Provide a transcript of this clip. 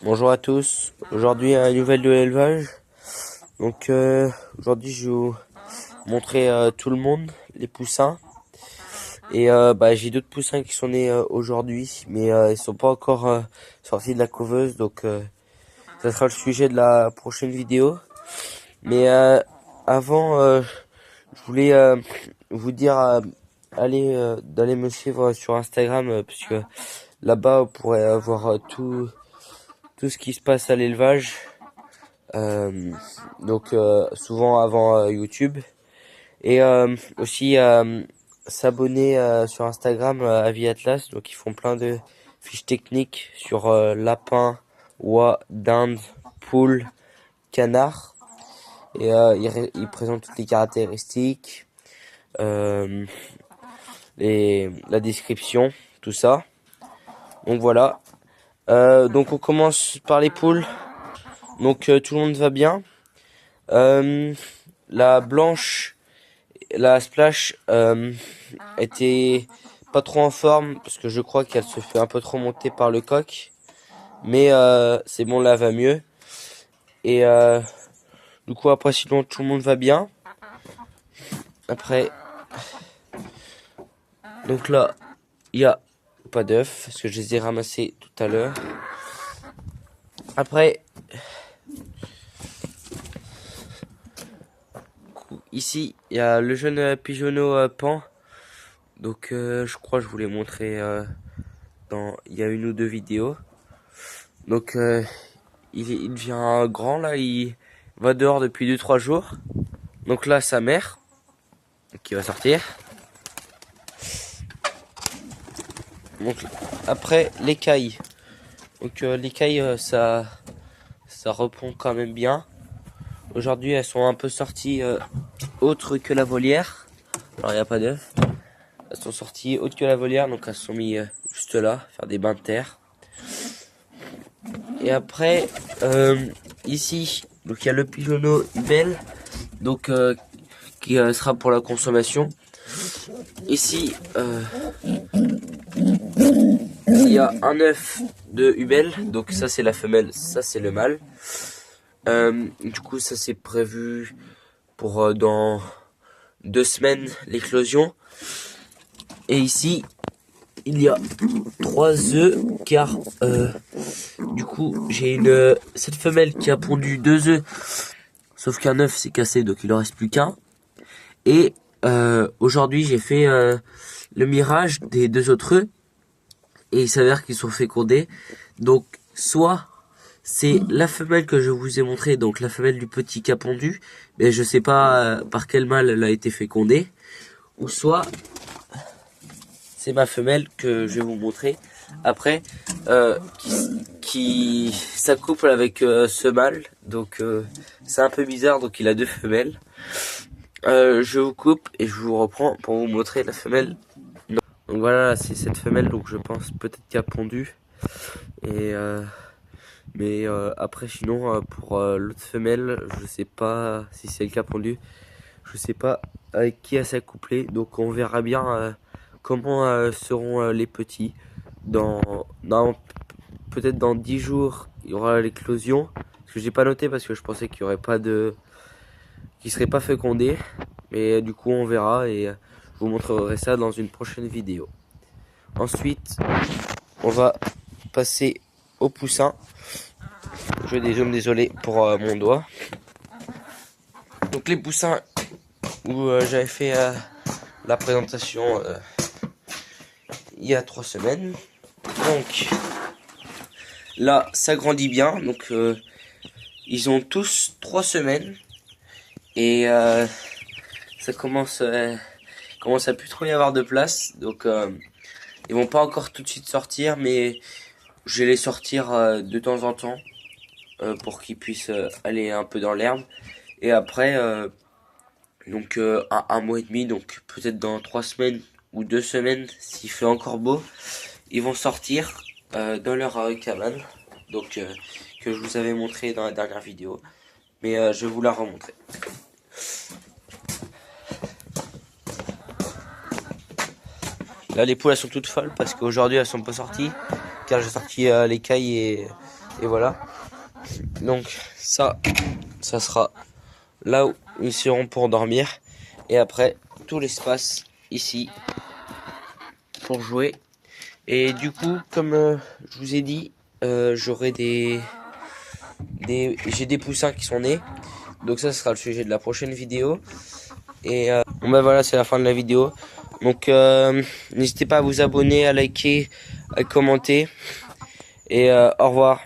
Bonjour à tous, aujourd'hui un nouvel de l'élevage. Donc aujourd'hui je vais vous montrer tout le monde, les poussins. Et j'ai d'autres poussins qui sont nés aujourd'hui, mais ils sont pas encore sortis de la couveuse, donc ça sera le sujet de la prochaine vidéo. Mais avant, je voulais vous dire d'aller me suivre sur Instagram, parce que là-bas vous pourrez voir tout ce qui se passe à l'élevage. Souvent avant YouTube, et aussi s'abonner sur Instagram à Vie Atlas. Donc ils font plein de fiches techniques sur lapin, oie, dinde, poule, canard, et ils présentent toutes les caractéristiques, la description, tout ça. Donc voilà. Donc on commence par les poules. Donc tout le monde va bien. La blanche, la splash, était pas trop en forme parce que je crois qu'elle se fait un peu trop monter par le coq. Mais c'est bon, là va mieux. Et du coup après sinon tout le monde va bien. Après, donc là il y a pas d'œufs parce que je les ai ramassés tout à l'heure. Après, ici il y a le jeune pigeonneau pan. Donc je crois que je vous l'ai montré il y a une ou deux vidéos. Donc il devient grand là, il va dehors depuis 2-3 jours. Donc là sa mère qui va sortir. Donc après l'écaille. Donc l'écaille ça reprend quand même bien. Aujourd'hui elles sont un peu sorties autres que la volière. Alors il n'y a pas d'œufs. Elles sont sorties autres que la volière, donc elles se sont mis juste là, faire des bains de terre. Et après, ici, donc il y a le pigeonneau Ubel, donc qui sera pour la consommation. Ici, il y a un œuf de Ubel, donc ça c'est la femelle, ça c'est le mâle. Du coup, ça c'est prévu pour dans 2 semaines l'éclosion. Et ici, il y a 3 œufs, car du coup j'ai cette femelle qui a pondu 2 œufs, sauf qu'un œuf s'est cassé, donc il en reste plus qu'un. Et aujourd'hui j'ai fait le mirage des 2 autres œufs, et il s'avère qu'ils sont fécondés. Donc soit c'est la femelle que je vous ai montré, donc la femelle du petit qui a pondu, mais je sais pas par quel mâle elle a été fécondée, ou soit c'est ma femelle que je vais vous montrer après, qui s'accouple avec ce mâle. Donc c'est un peu bizarre, donc il a 2 femelles. Je vous coupe et je vous reprends pour vous montrer la femelle. Non. Donc voilà, c'est cette femelle, donc je pense peut-être qu'elle a pondu. Et mais après sinon pour l'autre femelle, je sais pas si c'est le cas pondu. Je sais pas avec qui elle s'est accouplée, donc on verra bien comment seront les petits. Peut-être dans 10 jours, il y aura l'éclosion. Parce que j'ai pas noté parce que je pensais qu'il y aurait pas qui serait pas fécondé. Mais du coup, on verra et je vous montrerai ça dans une prochaine vidéo. Ensuite, on va passer au poussin. Je dézoome, désolé pour mon doigt. Donc les poussins où j'avais fait la présentation il y a 3 semaines. Donc là ça grandit bien, donc ils ont tous 3 semaines et ça commence à plus trop y avoir de place, donc ils vont pas encore tout de suite sortir, mais je vais les sortir de temps en temps pour qu'ils puissent aller un peu dans l'herbe. Et après donc un mois et demi, donc peut-être dans 3 semaines ou 2 semaines, s'il fait encore beau, ils vont sortir dans leur cabane, donc que je vous avais montré dans la dernière vidéo, mais je vais vous la remontrer. Là les poules elles sont toutes folles parce qu'aujourd'hui elles sont pas sorties, car j'ai sorti l'écaille Et voilà. Donc ça sera là où ils seront pour dormir. Et après, tout l'espace ici pour jouer. Et du coup, comme je vous ai dit, j'aurai j'ai des poussins qui sont nés. Donc ça sera le sujet de la prochaine vidéo. Et bon ben voilà, c'est la fin de la vidéo. Donc n'hésitez pas à vous abonner, à liker, à commenter. Et au revoir.